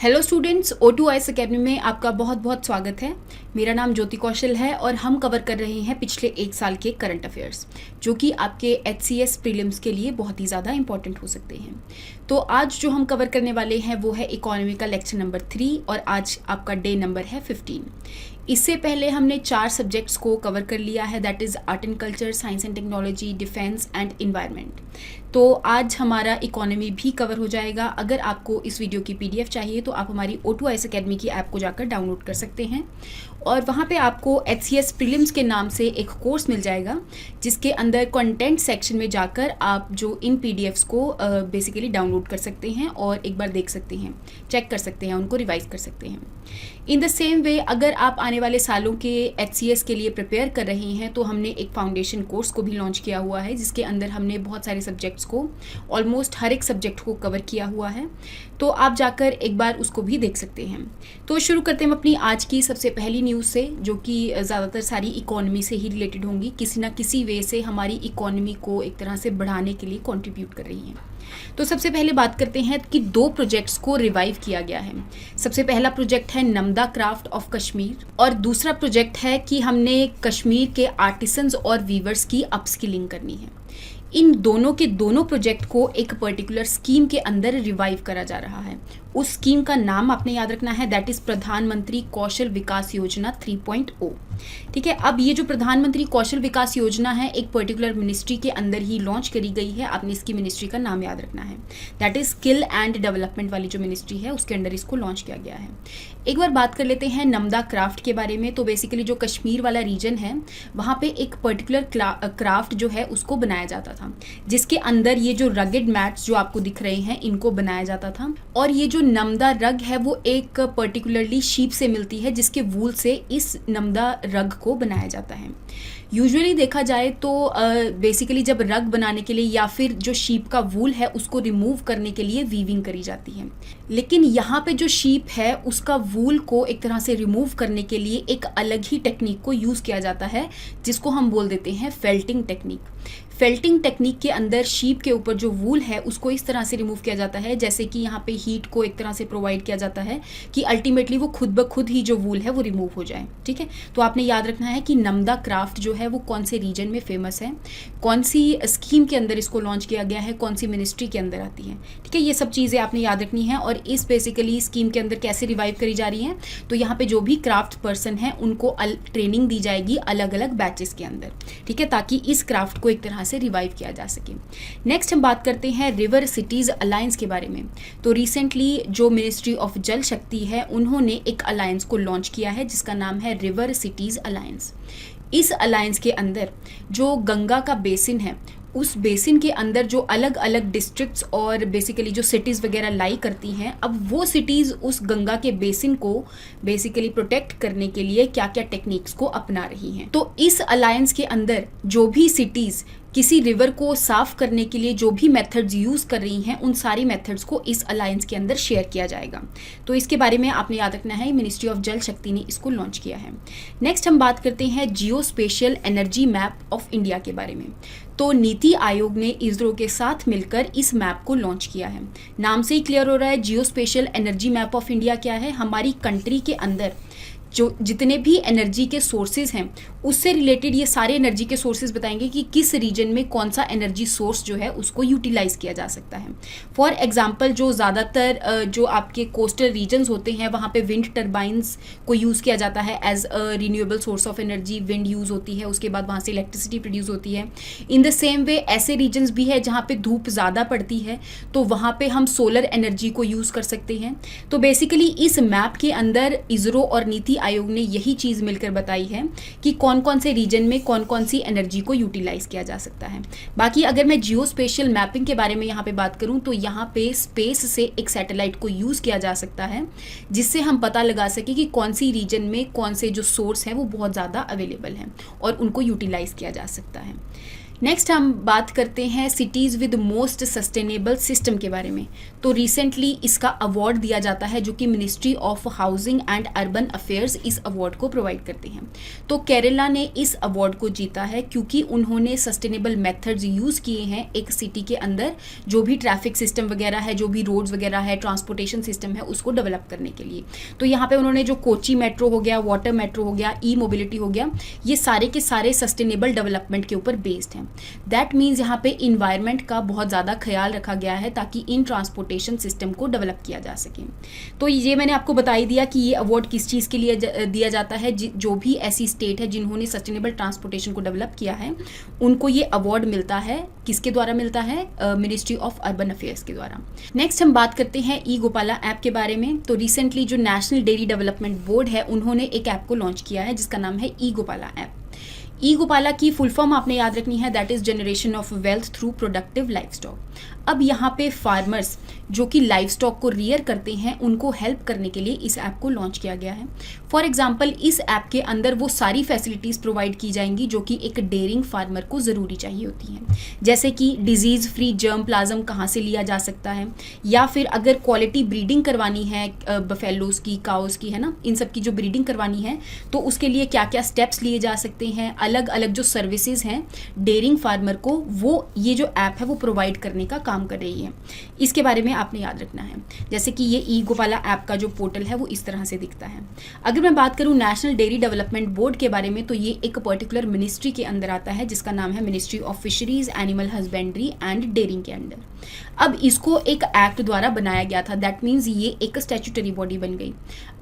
Hello students, O2IS academy में आपका बहुत बहुत स्वागत है। मेरा नाम ज्योति कौशल है और हम कवर कर रहे हैं पिछले एक साल के करंट अफेयर्स, जो कि आपके HCS प्रीलिम्स के लिए बहुत ही ज़्यादा इंपॉर्टेंट हो सकते हैं। तो आज जो हम कवर करने वाले हैं वो है इकोनॉमी का लेक्चर नंबर 3 और आज आपका डे नंबर है 15। इससे पहले हमने 4 सब्जेक्ट्स को कवर कर लिया है, that is art and culture, science and technology, defence and environment. तो आज हमारा इकोनॉमी भी कवर हो जाएगा। अगर आपको इस वीडियो की PDF चाहिए तो आप हमारी O2IS अकेडमी की ऐप को जाकर डाउनलोड कर सकते हैं और वहाँ पे आपको HCS प्रीलिम्स के नाम से एक कोर्स मिल जाएगा, जिसके अंदर कंटेंट सेक्शन में जाकर आप जो इन PDFs को बेसिकली डाउनलोड कर सकते हैं और एक बार देख सकते हैं, चेक कर सकते हैं, उनको रिवाइज कर सकते हैं। इन द सेम वे अगर आप आने वाले सालों के HCS के लिए प्रिपेयर कर रहे हैं तो हमने एक फाउंडेशन कोर्स को भी लॉन्च किया हुआ है, जिसके अंदर हमने बहुत सारे सब्जेक्ट्स को, ऑलमोस्ट हर एक सब्जेक्ट को कवर किया हुआ है। तो आप जाकर एक बार उसको भी देख सकते हैं। तो शुरू करते हैं अपनी आज की सबसे पहली न्यूज़ से, जो कि ज़्यादातर सारी इकोनॉमी से ही रिलेटेड होंगी, किसी ना किसी वे से हमारी इकोनॉमी को एक तरह से बढ़ाने के लिए कंट्रीब्यूट कर रही हैं। तो सबसे पहले बात करते हैं कि 2 प्रोजेक्ट्स को रिवाइव किया गया है। सबसे पहला प्रोजेक्ट है नमदा क्राफ्ट ऑफ कश्मीर और दूसरा प्रोजेक्ट है कि हमने कश्मीर के आर्टिसंस और वीवर्स की अपस्किलिंग करनी है। इन दोनों के दोनों प्रोजेक्ट को एक पर्टिकुलर स्कीम के अंदर रिवाइव करा जा रहा है। उस स्कीम का नाम आपने याद रखना है, दैट इज़ प्रधानमंत्री कौशल विकास योजना 3.0। ठीक है, अब ये जो प्रधानमंत्री कौशल विकास योजना है एक पर्टिकुलर मिनिस्ट्री के अंदर ही लॉन्च करी गई है। आपने इसकी मिनिस्ट्री का नाम याद रखना है, that is skill and development वाली जो मिनिस्ट्री है उसके अंदर इसको लॉन्च किया गया है। एक बार बात कर लेते हैं नमदा क्राफ्ट के बारे में। तो बेसिकली जो कश्मीर वाला रीजन है वहाँ पे एक पर्टिकुलर क्राफ्ट जो है उसको बनाया जाता था, जिसके अंदर ये जो रगेड मैट्स जो आपको दिख रहे हैं इनको बनाया जाता था। और ये जो नमदा रग है वो एक पर्टिकुलरली शीप से मिलती है, जिसके वूल से इस नमदा रग को बनाया जाता है। यूजुअली देखा जाए तो बेसिकली जब रग बनाने के लिए या फिर जो शीप का वूल है उसको रिमूव करने के लिए वीविंग करी जाती है, लेकिन यहाँ पे जो शीप है उसका वूल को एक तरह से रिमूव करने के लिए एक अलग ही टेक्निक को यूज़ किया जाता है, जिसको हम बोल देते हैं फेल्टिंग टेक्निक। फेल्टिंग टेक्निक के अंदर शीप के ऊपर जो वूल है उसको इस तरह से रिमूव किया जाता है जैसे कि यहाँ पे हीट को एक तरह से प्रोवाइड किया जाता है कि अल्टीमेटली वो खुद ब खुद ही जो वूल है वो रिमूव हो जाए। ठीक है, तो आपने याद रखना है कि नमदा क्राफ्ट जो है वो कौन से रीजन में फेमस है, कौन सी स्कीम के अंदर इसको लॉन्च किया गया है, कौन सी मिनिस्ट्री के अंदर आती है। ठीक है, ये सब चीज़ें आपने याद रखनी है। और इस बेसिकली स्कीम के अंदर कैसे रिवाइव करी जा रही हैं, तो यहाँ पे जो भी क्राफ्ट पर्सन है उनको ट्रेनिंग दी जाएगी अलग अलग बैचेस के अंदर। ठीक है, ताकि इस क्राफ्ट को एक तरह से रिवाइव किया जा सके। नेक्स्ट हम बात करते हैं रिवर सिटीज़ अलायंस के बारे में। तो रिसेंटली जो मिनिस्ट्री ऑफ जल शक्ति है उन्होंने एक अलायंस को लॉन्च किया है जिसका नाम है रिवर सिटीज़ अलायंस। इस अलायंस के अंदर जो गंगा का बेसिन है उस बेसिन के अंदर जो अलग अलग डिस्ट्रिक्ट्स और बेसिकली जो सिटीज़ वगैरह लाई करती हैं, अब वो सिटीज़ उस गंगा के बेसिन को बेसिकली प्रोटेक्ट करने के लिए क्या क्या टेक्निक्स को अपना रही हैं। तो इस अलायंस के अंदर जो भी सिटीज़ किसी रिवर को साफ करने के लिए जो भी मेथड्स यूज़ कर रही हैं उन सारी मेथड्स को इस अलायंस के अंदर शेयर किया जाएगा। तो इसके बारे में आपने याद रखना है, मिनिस्ट्री ऑफ जल शक्ति ने इसको लॉन्च किया है। नेक्स्ट हम बात करते हैं geospatial energy map of India के बारे में। तो नीति आयोग ने इसरो के साथ मिलकर इस मैप को लॉन्च किया है। नाम से ही क्लियर हो रहा है geospatial energy map of India क्या है। हमारी कंट्री के अंदर जो जितने भी एनर्जी के सोर्सेज हैं उससे रिलेटेड ये सारे एनर्जी के सोर्सेज बताएंगे कि किस रीजन में कौन सा एनर्जी सोर्स जो है उसको यूटिलाइज किया जा सकता है। फॉर एग्जांपल जो ज़्यादातर जो आपके कोस्टल रीजन्स होते हैं वहाँ पे विंड टर्बाइंस को यूज़ किया जाता है as a renewable source of energy. Wind use होती है, उसके बाद वहाँ से इलेक्ट्रिसिटी प्रोड्यूस होती है। इन द सेम वे ऐसे रीजन्स भी है जहाँ पे धूप ज़्यादा पड़ती है तो वहाँ पे हम सोलर एनर्जी को यूज़ कर सकते हैं। तो बेसिकली इस मैप के अंदर इसरो और नीति आयोग ने यही चीज़ मिलकर बताई है कि कौन कौन से रीजन में कौन कौन सी एनर्जी को यूटिलाइज किया जा सकता है। बाकी अगर मैं जियो स्पेशियल मैपिंग के बारे में यहाँ पे बात करूँ तो यहाँ पे स्पेस से एक सैटेलाइट को यूज़ किया जा सकता है जिससे हम पता लगा सके कि कौन सी रीजन में कौन से जो सोर्स हैं वो बहुत ज़्यादा अवेलेबल हैं और उनको यूटिलाइज किया जा सकता है। नेक्स्ट हम बात करते हैं cities with most sustainable system के बारे में। तो रिसेंटली इसका अवार्ड दिया जाता है जो कि ministry of housing and urban affairs इस अवार्ड को प्रोवाइड करते हैं। तो केरला ने इस अवार्ड को जीता है क्योंकि उन्होंने सस्टेनेबल मेथड्स यूज़ किए हैं एक सिटी के अंदर जो भी ट्रैफिक सिस्टम वगैरह है, जो भी रोड्स वगैरह है, ट्रांसपोर्टेशन सिस्टम है, उसको डेवलप करने के लिए। तो यहाँ पे उन्होंने जो कोची मेट्रो हो गया, वाटर मेट्रो हो गया, ई मोबिलिटी हो गया, ये सारे के सारे सस्टेनेबल डेवलपमेंट के ऊपर बेस्ड हैं। दैट मीन्स यहाँ पे इन्वायरमेंट का बहुत ज़्यादा ख्याल रखा गया है ताकि इन ट्रांसपोर्टेशन सिस्टम को डेवलप किया जा सके। तो ये मैंने आपको बता ही दिया कि ये अवार्ड किस चीज़ के लिए दिया जाता है। जो भी ऐसी स्टेट है जिन्होंने सस्टेनेबल ट्रांसपोर्टेशन को डेवलप किया है उनको ये अवार्ड मिलता है। किसके द्वारा मिलता है? मिनिस्ट्री ऑफ अर्बन अफेयर्स के द्वारा। नेक्स्ट हम बात करते हैं ई गोपाला ऐप के बारे में। तो रिसेंटली जो नेशनल डेयरी डेवलपमेंट बोर्ड है उन्होंने एक ऐप को लॉन्च किया है जिसका नाम है ई गोपाला ऐप। ई गोपाला की फुल फॉर्म आपने याद रखनी है, that is generation of wealth through productive life stock. अब यहाँ पे फार्मर्स जो कि लाइफ स्टॉक को रियर करते हैं उनको हेल्प करने के लिए इस ऐप को लॉन्च किया गया है। फॉर एग्जाम्पल इस ऐप के अंदर वो सारी फैसिलिटीज़ प्रोवाइड की जाएंगी जो कि एक डेयरिंग फार्मर को ज़रूरी चाहिए होती हैं, जैसे कि डिजीज़ फ्री जर्म प्लाज्म कहाँ से लिया जा सकता है, या फिर अगर क्वालिटी ब्रीडिंग करवानी है बफेलोज़ की, काउज़ की, है ना, इन सब की जो ब्रीडिंग करवानी है तो उसके लिए क्या क्या स्टेप्स लिए जा सकते हैं। अलग अलग जो सर्विसेज हैं डेयरिंग फार्मर को वो ये जो ऐप है वो प्रोवाइड करने का काम कर रही है। इसके बारे में आपने याद रखना है। जैसे कि ये ई गोपाला ऐप का जो पोर्टल है वो इस तरह से दिखता है। अगर मैं बात करूं नेशनल डेयरी डेवलपमेंट बोर्ड के बारे में तो ये एक पर्टिकुलर मिनिस्ट्री के अंदर आता है जिसका नाम है ministry of fisheries, animal husbandry and dairying के अंदर। अब इसको एक एक्ट द्वारा बनाया गया था, दैट मीन्स ये एक स्टैट्यूटरी बॉडी बन गई।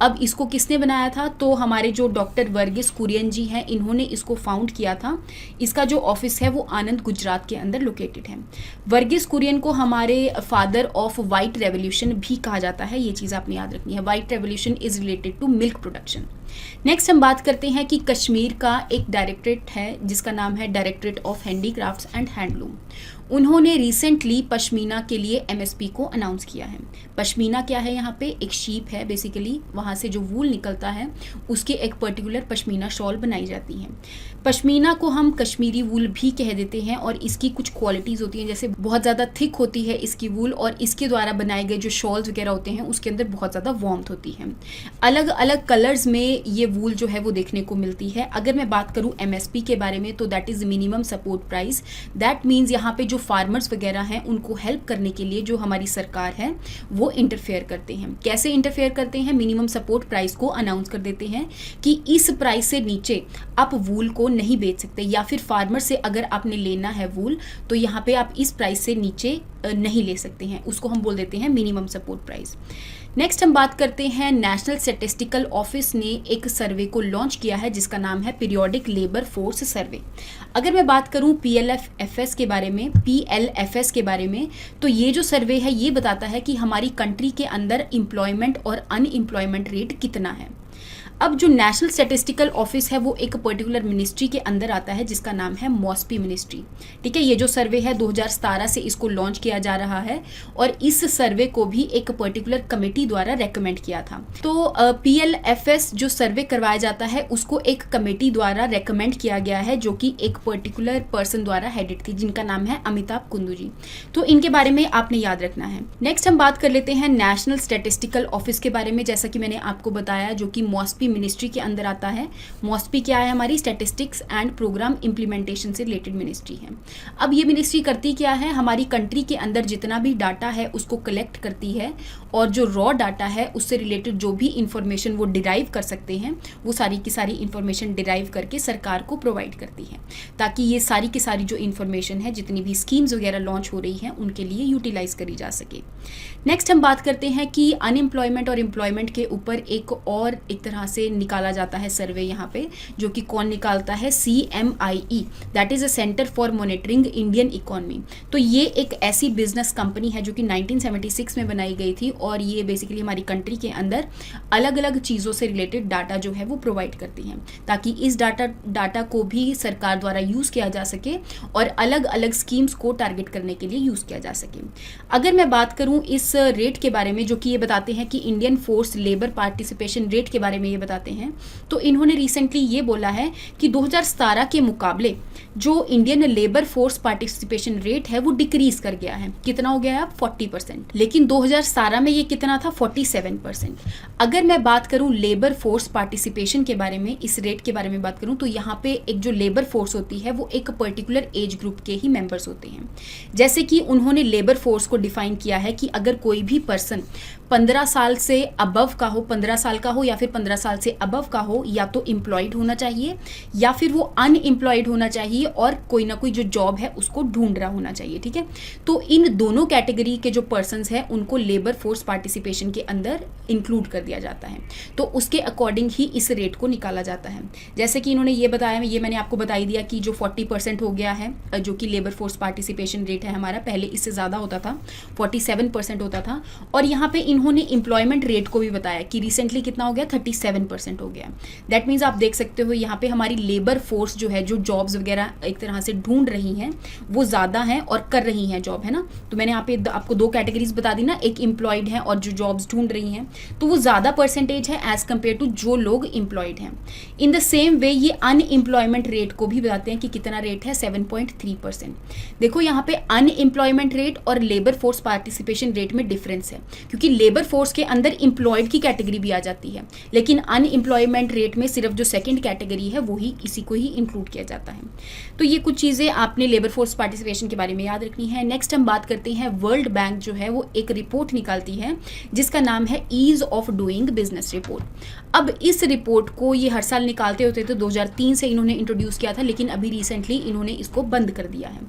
अब इसको किसने बनाया था? तो हमारे जो डॉक्टर वर्गीस कुरियन जी हैं इन्होंने इसको फाउंड किया था। इसका जो ऑफिस है वो आनंद, गुजरात के अंदर लोकेटेड है। वर्गीस कुरियन को हमारे फादर ऑफ वाइट रेवोल्यूशन भी कहा जाता है, ये चीज़ आपने याद रखनी है। White revolution is related to milk production. Next हम बात करते हैं कि कश्मीर का एक डायरेक्टरेट है जिसका नाम है directorate of handicrafts and handloom. उन्होंने रिसेंटली पश्मीना के लिए एमएसपी को अनाउंस किया है। पश्मीना क्या है? यहाँ पे एक शीप है बेसिकली, वहाँ से जो वूल निकलता है उसके एक पर्टिकुलर पश्मीना शॉल बनाई जाती है। पश्मीना को हम कश्मीरी वूल भी कह देते हैं और इसकी कुछ क्वालिटीज़ होती हैं, जैसे बहुत ज़्यादा थिक होती है इसकी वूल और इसके द्वारा बनाए गए जो शॉल्स वगैरह होते हैं उसके अंदर बहुत ज़्यादा वार्मथ होती है। अलग अलग कलर्स में ये वूल जो है वो देखने को मिलती है। अगर मैं बात करूँ एमएसपी के बारे में तो that is minimum support price. That means यहाँ पे जो फार्मर्स वगैरह हैं उनको हेल्प करने के लिए जो हमारी सरकार है वो इंटरफेयर करते हैं। कैसे इंटरफेयर करते हैं? मिनिमम सपोर्ट प्राइस को अनाउंस कर देते हैं कि इस प्राइस से नीचे आप वूल को नहीं बेच सकते, या फिर फार्मर से अगर आपने लेना है वूल तो यहाँ पे आप इस प्राइस से नीचे नहीं ले सकते हैं। उसको हम बोल देते हैं मिनिमम सपोर्ट प्राइस। नेक्स्ट हम बात करते हैं नेशनल स्टैटिस्टिकल ऑफिस ने एक सर्वे को लॉन्च किया है जिसका नाम है पीरियोडिक लेबर फोर्स सर्वे। अगर मैं बात करूं पीएलएफएस के बारे में तो ये जो सर्वे है ये बताता है कि हमारी कंट्री के अंदर एम्प्लॉयमेंट और अनएम्प्लॉयमेंट रेट कितना है। अब जो नेशनल स्टैटिस्टिकल ऑफिस है वो एक पर्टिकुलर मिनिस्ट्री के अंदर आता है जिसका नाम है मॉस्पी मिनिस्ट्री। ठीक है, ये जो सर्वे है 2017 से इसको लॉन्च किया जा रहा है और इस सर्वे को भी एक पर्टिकुलर कमेटी द्वारा रेकमेंड किया था। तो पीएलएफएस जो सर्वे करवाया जाता है उसको एक कमेटी द्वारा रेकमेंड किया गया है जो कि एक पर्टिकुलर पर्सन द्वारा हेडेड थी जिनका नाम है अमिताभ कुंदू जी। तो इनके बारे में आपने याद रखना है। नेक्स्ट हम बात कर लेते हैं नेशनल स्टैटिस्टिकल ऑफिस के बारे में, जैसा कि मैंने आपको बताया जो कि मॉस्पी मिनिस्ट्री के अंदर आता है। मॉस्पी क्या है? हमारी स्टैटिस्टिक्स एंड प्रोग्राम इंप्लीमेंटेशन से रिलेटेड मिनिस्ट्री है। अब ये मिनिस्ट्री करती क्या है? हमारी कंट्री के अंदर जितना भी डाटा है उसको कलेक्ट करती है और जो रॉ डाटा है उससे रिलेटेड जो भी इंफॉर्मेशन वो डिराइव कर सकते हैं वो सारी की सारी इंफॉर्मेशन डिराइव करके सरकार को प्रोवाइड करती है ताकि ये सारी की सारी जो इंफॉर्मेशन है जितनी भी स्कीम्स वगैरह लॉन्च हो रही हैं उनके लिए यूटिलाइज करी जा सके। नेक्स्ट हम बात करते हैं कि अनएम्प्लॉयमेंट और एम्प्लॉयमेंट के ऊपर एक तरह से निकाला जाता है सर्वे यहाँ पे, जो कि कौन निकालता है? CMIE, that is a centre for monitoring Indian economy. तो ये एक ऐसी बिजनेस कंपनी है जो कि 1976 में बनाई गई थी और ये बेसिकली हमारी कंट्री के अंदर अलग अलग चीज़ों से रिलेटेड डाटा जो है वो प्रोवाइड करती हैं ताकि इस डाटा को भी सरकार द्वारा यूज़ किया जा सके और अलग अलग स्कीम्स को टारगेट करने के लिए यूज़ किया जा सके। अगर मैं बात करूँ इस रेट के बारे में जो कि ये बताते हैं कि Indian force labour participation rate के बारे में ये बताते हैं, तो इन्होंने रिसेंटली ये बोला है कि 2017 के मुकाबले जो Indian labour force participation rate है वो डिक्रीज कर गया है। कितना हो गया है अब? 40%। लेकिन 2017 में ये कितना था? 47%। अगर मैं बात करूं लेबर फोर्स पार्टिसिपेशन के बारे में, इस रेट के बारे में बात करूं, तो यहाँ पे एक जो लेबर फोर्स होती है वो एक पर्टिकुलर एज ग्रुप के ही मेंबर्स होते हैं। जैसे कि उन्होंने लेबर फोर्स को डिफाइन किया है कि अगर कोई भी पर्सन 15 साल से अबव का हो, 15 साल का हो या फिर 15 साल से अबव का हो, या तो एम्प्लॉयड होना चाहिए या फिर वो अनएम्प्लॉयड होना चाहिए और कोई ना कोई जो जॉब है उसको ढूंढ रहा होना चाहिए। ठीक है, तो इन दोनों कैटेगरी के जो पर्सन्स हैं उनको लेबर फोर्स पार्टिसिपेशन के अंदर इंक्लूड कर दिया जाता है, तो उसके अकॉर्डिंग ही इस रेट को निकाला जाता है। जैसे कि इन्होंने ये बताया, ये मैंने आपको बता ही दिया कि जो 40% हो गया है, जो कि लेबर फोर्स पार्टिसिपेशन रेट है हमारा, पहले इससे ज़्यादा होता था, 47% होता था। और यहाँ पे इन्होंने एम्प्लॉयमेंट रेट को भी बताया कि रिसेंटली कितना हो गया? 37% हो गया। दैट मीन्स आप देख सकते हो यहाँ पे हमारी लेबर फोर्स जो है, जो जॉब्स वगैरह एक तरह से ढूंढ रही हैं, वो ज़्यादा हैं और कर रही हैं जॉब, है ना। तो मैंने यहाँ पे आपको दो कैटेगरीज बता दी ना, एक एम्प्लॉयड है और जो जॉब्स ढूंढ रही हैं, तो वो ज़्यादा परसेंटेज है एज कम्पेयर टू जो लोग एम्प्लॉयड हैं। इन द सेम वे ये अनएम्प्लॉयमेंट रेट को भी बताते हैं कि कितना रेट है? 7.3%। देखो यहाँ पे अनएम्प्लॉयमेंट रेट और लेबर फोर्स पार्टिसिपेशन रेट में डिफरेंस है, क्योंकि लेबर फोर्स के अंदर एम्प्लॉयड की कैटेगरी भी आ जाती है, लेकिन अनएम्प्लॉयमेंट रेट में सिर्फ जो सेकंड कैटेगरी है वही इसी को ही इंक्लूड किया जाता है। तो ये कुछ चीज़ें आपने लेबर फोर्स पार्टिसिपेशन के बारे में याद रखनी है। नेक्स्ट हम बात करते हैं, वर्ल्ड बैंक जो है वो एक रिपोर्ट निकालती है जिसका नाम है ease of doing business report. अब इस रिपोर्ट को ये हर साल निकालते होते थे, 2003 से इन्होंने इंट्रोड्यूस किया था, लेकिन अभी रिसेंटली इन्होंने इसको बंद कर दिया है।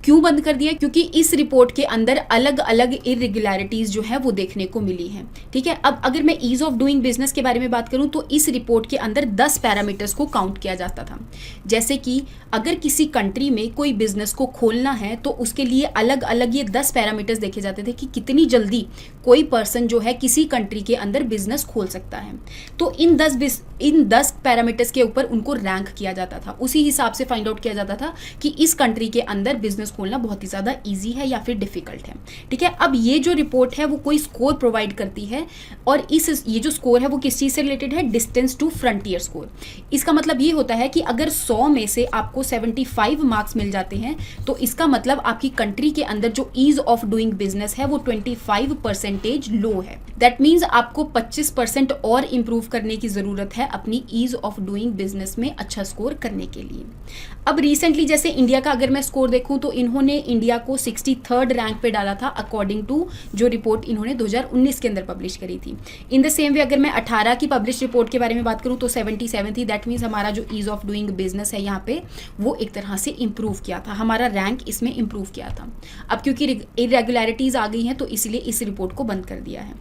क्यों बंद कर दिया? क्योंकि इस रिपोर्ट के अंदर अलग अलग इरेगुलरिटीज जो है वो देखने को मिली है। ठीक है, अब अगर मैं ईज ऑफ डूइंग बिजनेस के बारे में बात करूं तो इस रिपोर्ट के अंदर 10 पैरामीटर्स को काउंट किया जाता था। जैसे कि अगर किसी कंट्री में कोई बिजनेस को खोलना है तो उसके लिए अलग अलग ये 10 पैरामीटर्स देखे जाते थे कि कितनी जल्दी कोई पर्सन जो है किसी कंट्री के अंदर बिजनेस खोल सकता है। तो इन 10 पैरामीटर्स के ऊपर उनको रैंक किया जाता था, उसी हिसाब से फाइंड आउट किया जाता था कि इस कंट्री के अंदर बिजनेस खोलना बहुत ही ज़्यादा ईजी है या फिर डिफिकल्ट है। ठीक है, अब ये जो रिपोर्ट है वो कोई स्कोर प्रोवाइड करती है, और ये जो स्कोर है वो किस चीज़ से रिलेटेड है? Distance to frontier score. इसका मतलब ये होता है कि अगर 100 में से आपको 75 मार्क्स मिल जाते हैं तो इसका मतलब आपकी कंट्री के अंदर जो ईज ऑफ डूइंग बिजनेस है वो 25% लो है। दैट मीन्स आपको 25% और इंप्रूव करने की ज़रूरत है अपनी ईज ऑफ डूइंग बिजनेस में अच्छा स्कोर करने के लिए। अब रिसेंटली जैसे इंडिया का अगर मैं स्कोर देखूं तो इन्होंने इंडिया को 63rd रैंक पे डाला था अकॉर्डिंग टू जो रिपोर्ट इन्होंने 2019 के अंदर पब्लिश करी थी। इन द सेम वे अगर मैं 18 की पब्लिश रिपोर्ट के बारे में बात करूं तो 77 थी। दैट मीन्स हमारा जो ईज ऑफ डूइंग बिजनेस है यहाँ पे वो एक तरह से इंप्रूव किया था, हमारा रैंक इसमें इंप्रूव किया था। अब क्योंकि इरेगुलरिटीज़ आ गई हैं तो इसलिए इस रिपोर्ट को बंद कर दिया है।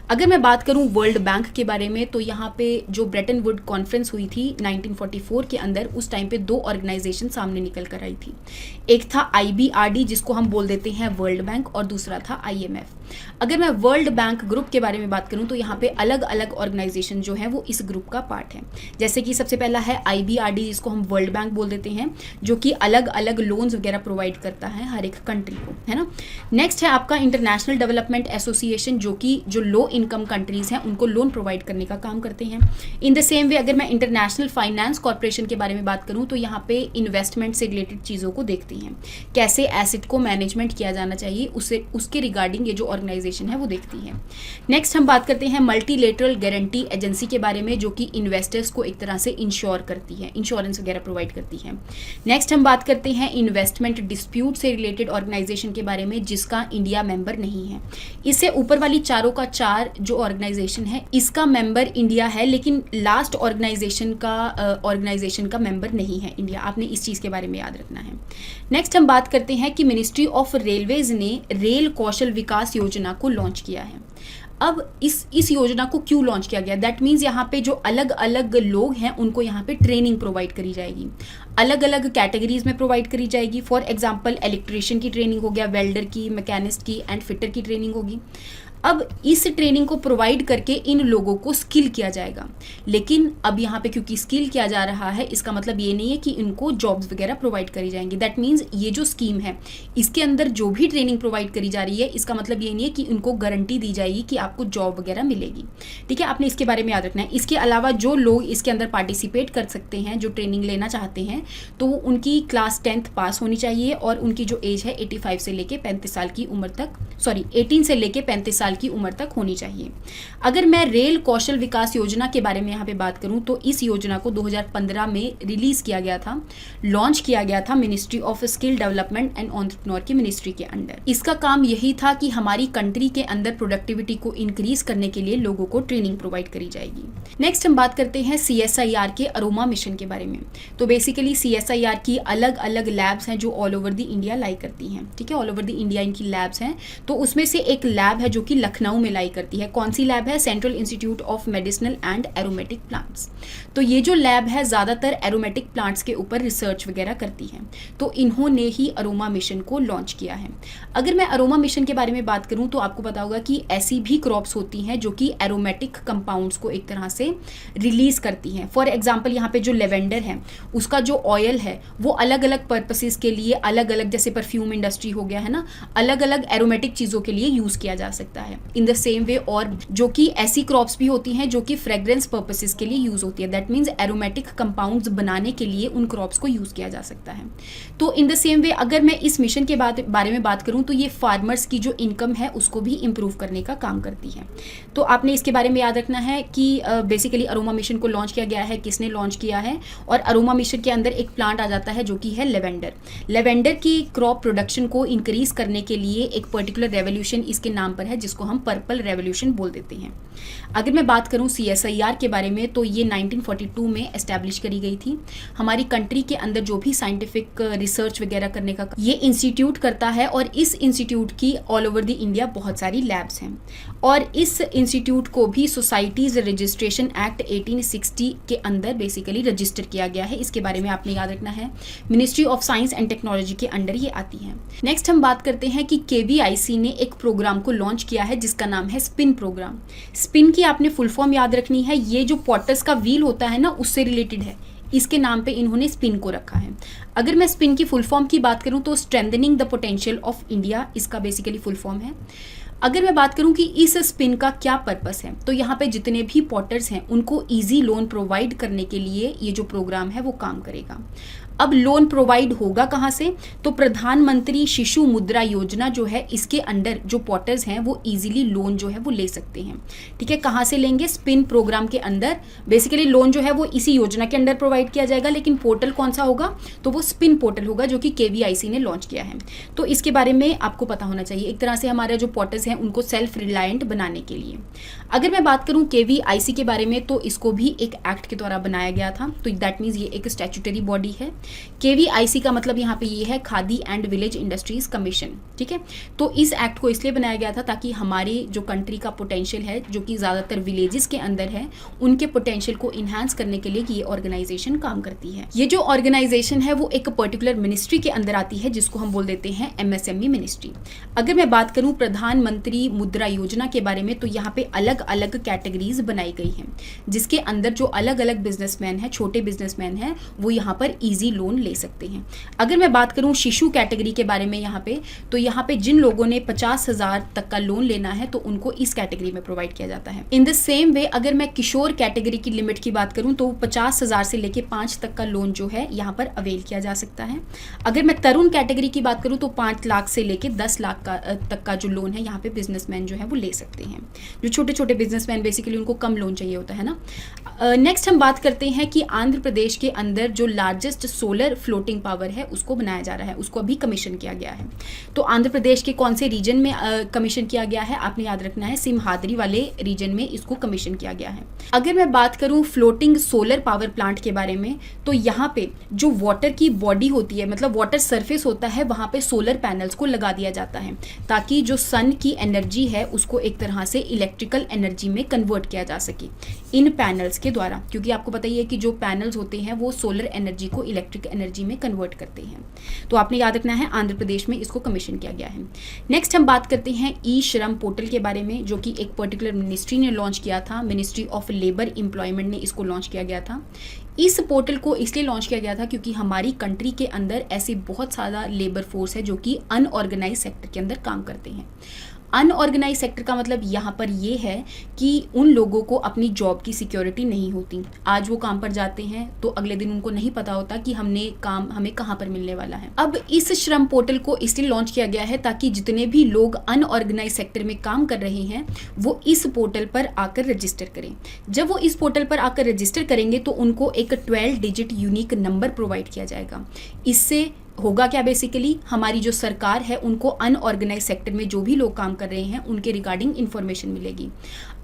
अगर मैं बात करूं वर्ल्ड बैंक के बारे में तो यहाँ पे जो ब्रेटन वुड कॉन्फ्रेंस हुई थी 1944 के अंदर, उस टाइम पे दो ऑर्गेनाइजेशन सामने निकल कर आई थी। एक था IBRD जिसको हम बोल देते हैं वर्ल्ड बैंक, और दूसरा था IMF। अगर मैं वर्ल्ड बैंक ग्रुप के बारे में बात करूं तो यहाँ पे अलग अलग ऑर्गेनाइजेशन जो है वो इस ग्रुप का पार्ट है। जैसे कि सबसे पहला है IBRD जिसको हम वर्ल्ड बैंक बोल देते हैं, जो कि अलग अलग लोन्स वगैरह प्रोवाइड करता है हर एक कंट्री को, है ना। नेक्स्ट है आपका इंटरनेशनल डेवलपमेंट एसोसिएशन, जो कि जो लो इनकम कंट्रीज हैं उनको लोन प्रोवाइड करने का काम करते हैं। इन द सेम वे अगर मैं इंटरनेशनल फाइनेंस कॉर्पोरेशन के बारे में बात करूं तो यहाँ पे इन्वेस्टमेंट से रिलेटेड चीज़ों को देखती हैं, कैसे एसेट को मैनेजमेंट किया जाना चाहिए उसके रिगार्डिंग ये जो ऑर्गेनाइजेशन है वो देखती है। नेक्स्ट हम बात करते हैं मल्टीलेटरल गारंटी एजेंसी के बारे में, जो कि इन्वेस्टर्स को एक तरह से इंश्योर करती है, इंश्योरेंस वगैरह प्रोवाइड करती है। नेक्स्ट हम बात करते हैं इन्वेस्टमेंट डिस्प्यूट से रिलेटेड ऑर्गेनाइजेशन के बारे में, जिसका इंडिया मेंबर नहीं है। इससे ऊपर वाली चारों का चार जो ऑर्गेनाइजेशन है इसका मेंबर इंडिया है, लेकिन लास्ट ऑर्गेनाइजेशन का मेंबर नहीं है इंडिया। आपने इस चीज़ के बारे में याद रखना है। नेक्स्ट हम बात करते हैं कि मिनिस्ट्री ऑफ रेलवेज ने रेल कौशल विकास योजना को लॉन्च किया है। अब इस योजना को क्यों लॉन्च किया गया? दैट मीन्स यहाँ पे जो अलग अलग लोग हैं उनको यहाँ पे ट्रेनिंग प्रोवाइड करी जाएगी, अलग अलग कैटेगरीज में प्रोवाइड करी जाएगी। फॉर एग्जांपल इलेक्ट्रिशियन की ट्रेनिंग हो गया, वेल्डर की, मैकेनिस्ट की एंड फिटर की ट्रेनिंग होगी। अब इस ट्रेनिंग को प्रोवाइड करके इन लोगों को स्किल किया जाएगा। लेकिन अब यहाँ पे क्योंकि स्किल किया जा रहा है, इसका मतलब ये नहीं है कि इनको जॉब्स वगैरह प्रोवाइड करी जाएंगी। दैट मीन्स ये जो स्कीम है इसके अंदर जो भी ट्रेनिंग प्रोवाइड करी जा रही है, इसका मतलब ये नहीं है कि इनको गारंटी दी जाएगी कि आपको जॉब वगैरह मिलेगी। ठीक है, आपने इसके बारे में याद रखना है। इसके अलावा जो लोग इसके अंदर पार्टिसिपेट कर सकते हैं, जो ट्रेनिंग लेना चाहते हैं, तो उनकी क्लास 10th पास होनी चाहिए और उनकी जो एज है 85 से लेके 35 साल की उम्र तक, 18 से लेके 35 साल की उम्र तक होनी चाहिए। अगर मैं रेल कौशल विकास योजना के बारे में यहाँ पे बात करूँ तो इस योजना को 2015 में रिलीज किया गया था, लॉन्च किया गया था ministry of skill development and entrepreneur की मिनिस्ट्री के अंडर। इसका काम यही था कि हमारी कंट्री के अंदर प्रोडक्टिविटी को इंक्रीज करने के लिए लोगों को ट्रेनिंग प्रोवाइड करी जाएगी। नेक्स्ट हम बात करते हैं CSIR के अरोमा मिशन के बारे में। तो बेसिकली CSIR की अलग अलग लैब्स हैं जो ऑल ओवर द इंडिया लाई करती हैं। ठीक है, ऑल ओवर द इंडिया इनकी लैब्स हैं। तो उसमें से एक लैब है जो कि लखनऊ में लाई करती है। कौन सी लैब है? Central institute of medicinal and aromatic plants. तो ये जो लैब है ज़्यादातर एरोमेटिक प्लांट्स के ऊपर रिसर्च वगैरह करती है। तो इन्होंने ही अरोमा मिशन को लॉन्च किया है। अगर मैं अरोमा मिशन के बारे में बात करूं तो आपको पता होगा कि ऐसी भी क्रॉप्स होती हैं जो कि एरोमेटिक कंपाउंड्स को एक तरह से रिलीज करती हैं। फॉर एग्जाम्पल यहाँ पे जो लेवेंडर है उसका जो ऑयल है वो अलग अलग पर्पसेस के लिए, अलग अलग, जैसे परफ्यूम इंडस्ट्री हो गया है ना, अलग अलग एरोमेटिक चीज़ों के लिए यूज़ किया जा सकता है। इन द सेम वे और जो कि ऐसी क्रॉप्स भी होती हैं जो कि फ्रेग्रेंस पर्पसेस के लिए यूज़ होती है। दैट मीन्स एरोमेटिक कंपाउंड्स बनाने के लिए उन क्रॉप्स को यूज़ किया जा सकता है। तो इन द सेम वे अगर मैं इस मिशन के बारे में बात करूँ तो ये फार्मर्स की जो इनकम है उसको भी इम्प्रूव करने का काम करती है। तो आपने इसके बारे में याद रखना है कि बेसिकली अरोमा मिशन को लॉन्च किया गया है, किसने लॉन्च किया है, और अरोमा मिशन के अंदर एक प्लांट आ जाता है जो कि है लेवेंडर। लेवेंडर की क्रॉप प्रोडक्शन को इंक्रीज करने के लिए एक पर्टिकुलर रेवोल्यूशन इसके नाम पर है जिसको हम पर्पल रेवोल्यूशन बोल देते हैं। अगर मैं बात करूं CSIR के बारे में तो ये 1942 में एस्टैब्लिश करी गई थी। हमारी कंट्री के अंदर जो भी साइंटिफिक रिसर्च वगैरह करने का ये इंस्टीट्यूट करता है और इस इंस्टीट्यूट की ऑल ओवर द इंडिया बहुत सारी लैब्स हैं। और इस इंस्टीट्यूट को भी सोसाइटीज रजिस्ट्रेशन एक्ट 1860 के अंदर बेसिकली रजिस्टर किया गया है। इसके बारे में आपने याद रखना है, ministry of science and technology के अंडर ये आती है। नेक्स्ट हम बात करते हैं कि KVIC ने एक प्रोग्राम को लॉन्च किया है जिसका नाम है स्पिन प्रोग्राम। स्पिन की आपने फुल फॉर्म याद रखनी है, ये जो पॉटर्स का व्हील होता है ना उससे रिलेटेड है, इसके नाम पे इन्होंने स्पिन को रखा है। अगर मैं स्पिन की फुल फॉर्म की बात करूं तो strengthening the potential of India इसका बेसिकली फुल फॉर्म है। अगर मैं बात करूं कि इस स्पिन का क्या पर्पस है तो यहाँ पे जितने भी पॉटर्स हैं उनको इजी लोन प्रोवाइड करने के लिए ये जो प्रोग्राम है वो काम करेगा। अब लोन प्रोवाइड होगा कहाँ से? तो प्रधानमंत्री शिशु मुद्रा योजना जो है इसके अंडर जो पॉटर्स हैं वो इजीली लोन जो है वो ले सकते हैं। ठीक है, कहाँ से लेंगे? स्पिन प्रोग्राम के अंदर बेसिकली लोन जो है वो इसी योजना के अंडर प्रोवाइड किया जाएगा। लेकिन पोर्टल कौन सा होगा? तो वो स्पिन पोर्टल होगा जो कि KVIC ने लॉन्च किया है। तो इसके बारे में आपको पता होना चाहिए, एक तरह से हमारे जो पॉटर्स हैं उनको सेल्फ रिलायंट बनाने के लिए। अगर मैं बात करूँ KVIC के बारे में तो इसको भी एक एक्ट के द्वारा बनाया गया था। तो दैट मीन्स ये एक स्टैट्यूटरी बॉडी है। KVIC का मतलब यहाँ पे ये है khadi and village industries commission. ठीक है, तो इस एक्ट को इसलिए बनाया गया था ताकि हमारी जो कंट्री का पोटेंशियल है जो कि ज़्यादातर विलेजेस के अंदर है उनके पोटेंशियल को इन्हांस करने के लिए ये ऑर्गेनाइजेशन काम करती है। ये जो ऑर्गेनाइजेशन है वो एक पर्टिकुलर मिनिस्ट्री के अंदर आती है जिसको हम बोल देते हैं MSME मिनिस्ट्री। अगर मैं बात करूँ प्रधानमंत्री मुद्रा योजना के बारे में तो यहाँ पे अलग अलग कैटेगरीज बनाई गई हैं जिसके अंदर जो अलग अलग बिजनेसमैन हैं, छोटे बिजनेसमैन हैं, वो यहाँ पर ईजी लोन ले सकते हैं। अगर मैं बात करूं शिशु कैटेगरी के बारे में यहाँ पे जिन लोगों ने 50,000 तक का लोन लेना है तो उनको इस कैटेगरी में प्रोवाइड किया जाता है। इन द सेम वे अगर मैं किशोर कैटेगरी की लिमिट की बात करूं तो 50,000 से लेके 5 तक का लोन जो है यहाँ पर अवेल किया जा सकता है। अगर मैं तरुण कैटेगरी की बात करूं तो 5 लाख से लेके 10 लाख तक का जो लोन है यहाँ पे बिजनेसमैन जो है वो ले सकते हैं। जो छोटे छोटे बिजनेसमैन बेसिकली उनको कम लोन चाहिए होता है ना। नेक्स्ट हम बात करते हैं कि आंध्र प्रदेश के अंदर जो लार्जेस्ट सोलर फ्लोटिंग पावर है उसको बनाया जा रहा है, उसको अभी कमीशन किया गया है। तो आंध्र प्रदेश के कौन से रीजन में कमीशन किया गया है? आपने याद रखना है, सिमहाद्री वाले रीजन में इसको कमीशन किया गया है। अगर मैं बात करूं फ्लोटिंग सोलर पावर प्लांट के बारे में तो यहाँ पे जो वाटर की बॉडी होती है, मतलब वाटर सरफेस होता है, वहाँ पे सोलर पैनल्स को लगा दिया जाता है ताकि जो सन की एनर्जी है उसको एक तरह से इलेक्ट्रिकल एनर्जी में कन्वर्ट किया जा सके इन पैनल्स के द्वारा, क्योंकि आपको पता ही है कि जो पैनल्स होते हैं वो सोलर एनर्जी को इलेक्ट्रिक एनर्जी में कन्वर्ट करते हैं। तो आपने याद रखना है आंध्र प्रदेश में इसको कमीशन किया गया है। नेक्स्ट हम बात करते हैं ई श्रम पोर्टल के बारे में, जो कि एक पर्टिकुलर मिनिस्ट्री ने लॉन्च किया था। मिनिस्ट्री ऑफ लेबर एम्प्लॉयमेंट ने इसको लॉन्च किया गया था। इस पोर्टल को इसलिए लॉन्च किया गया था क्योंकि हमारी कंट्री के अंदर ऐसे बहुत सारा लेबर फोर्स है जो कि अनऑर्गेनाइज सेक्टर के अंदर काम करते हैं। अनऑर्गेनाइज सेक्टर का मतलब यहाँ पर ये है कि उन लोगों को अपनी जॉब की सिक्योरिटी नहीं होती। आज वो काम पर जाते हैं तो अगले दिन उनको नहीं पता होता कि हमें कहाँ पर मिलने वाला है। अब इस श्रम पोर्टल को इसलिए लॉन्च किया गया है ताकि जितने भी लोग अनऑर्गेनाइज सेक्टर में काम कर रहे हैं वो इस पोर्टल पर आकर रजिस्टर करें। जब वो इस पोर्टल पर आकर रजिस्टर करेंगे तो उनको एक 12 डिजिट यूनिक नंबर प्रोवाइड किया जाएगा। इससे होगा क्या, बेसिकली हमारी जो सरकार है उनको अनऑर्गेनाइज सेक्टर में जो भी लोग काम कर रहे हैं उनके रिगार्डिंग इन्फॉर्मेशन मिलेगी।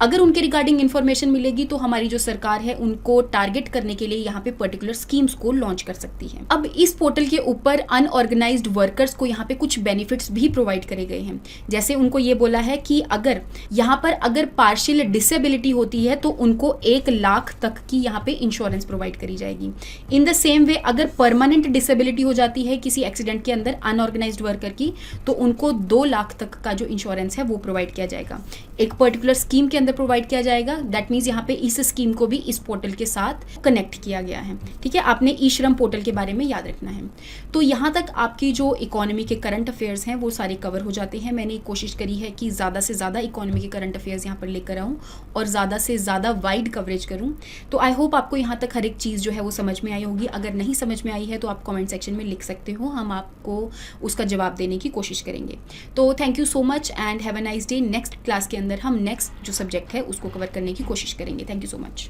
अगर उनके रिगार्डिंग इन्फॉर्मेशन मिलेगी तो हमारी जो सरकार है उनको टारगेट करने के लिए यहाँ पे पर्टिकुलर स्कीम्स को लॉन्च कर सकती है। अब इस पोर्टल के ऊपर अनऑर्गेनाइज्ड वर्कर्स को यहाँ पे कुछ बेनिफिट्स भी प्रोवाइड करे गए हैं। जैसे उनको ये बोला है कि अगर पार्शियल डिसेबिलिटी होती है तो उनको 1 लाख तक की यहाँ पे इंश्योरेंस प्रोवाइड करी जाएगी। इन द सेम वे अगर परमानेंट डिसेबिलिटी हो जाती है किसी एक्सीडेंट के अंदर अनऑर्गेनाइज्ड वर्कर की, तो उनको 2 लाख तक का जो इंश्योरेंस है वो प्रोवाइड किया जाएगा। एक पर्टिकुलर स्कीम के अंदर प्रोवाइड किया जाएगा। दैट मीन्स यहाँ पे इस स्कीम को भी इस पोर्टल के साथ कनेक्ट किया गया है। ठीक है, आपने ई श्रम पोर्टल के बारे में याद रखना है। तो यहाँ तक आपकी जो इकोनॉमी के करंट अफेयर्स हैं वो सारे कवर हो जाते हैं। मैंने कोशिश करी है कि ज़्यादा से ज़्यादा इकोनॉमी के करंट अफेयर्स यहाँ पर लेकर आऊँ और ज़्यादा से ज़्यादा वाइड कवरेज करूँ। तो आई होप आपको यहाँ तक हर एक चीज़ जो है वो समझ में आई होगी। अगर नहीं समझ में आई है तो आप कमेंट सेक्शन में लिख सकते हो, हम आपको उसका जवाब देने की कोशिश करेंगे। तो thank you so much and have a nice day. Next class के अंदर हम नेक्स्ट जो सब्जेक्ट है उसको कवर करने की कोशिश करेंगे। Thank you so much.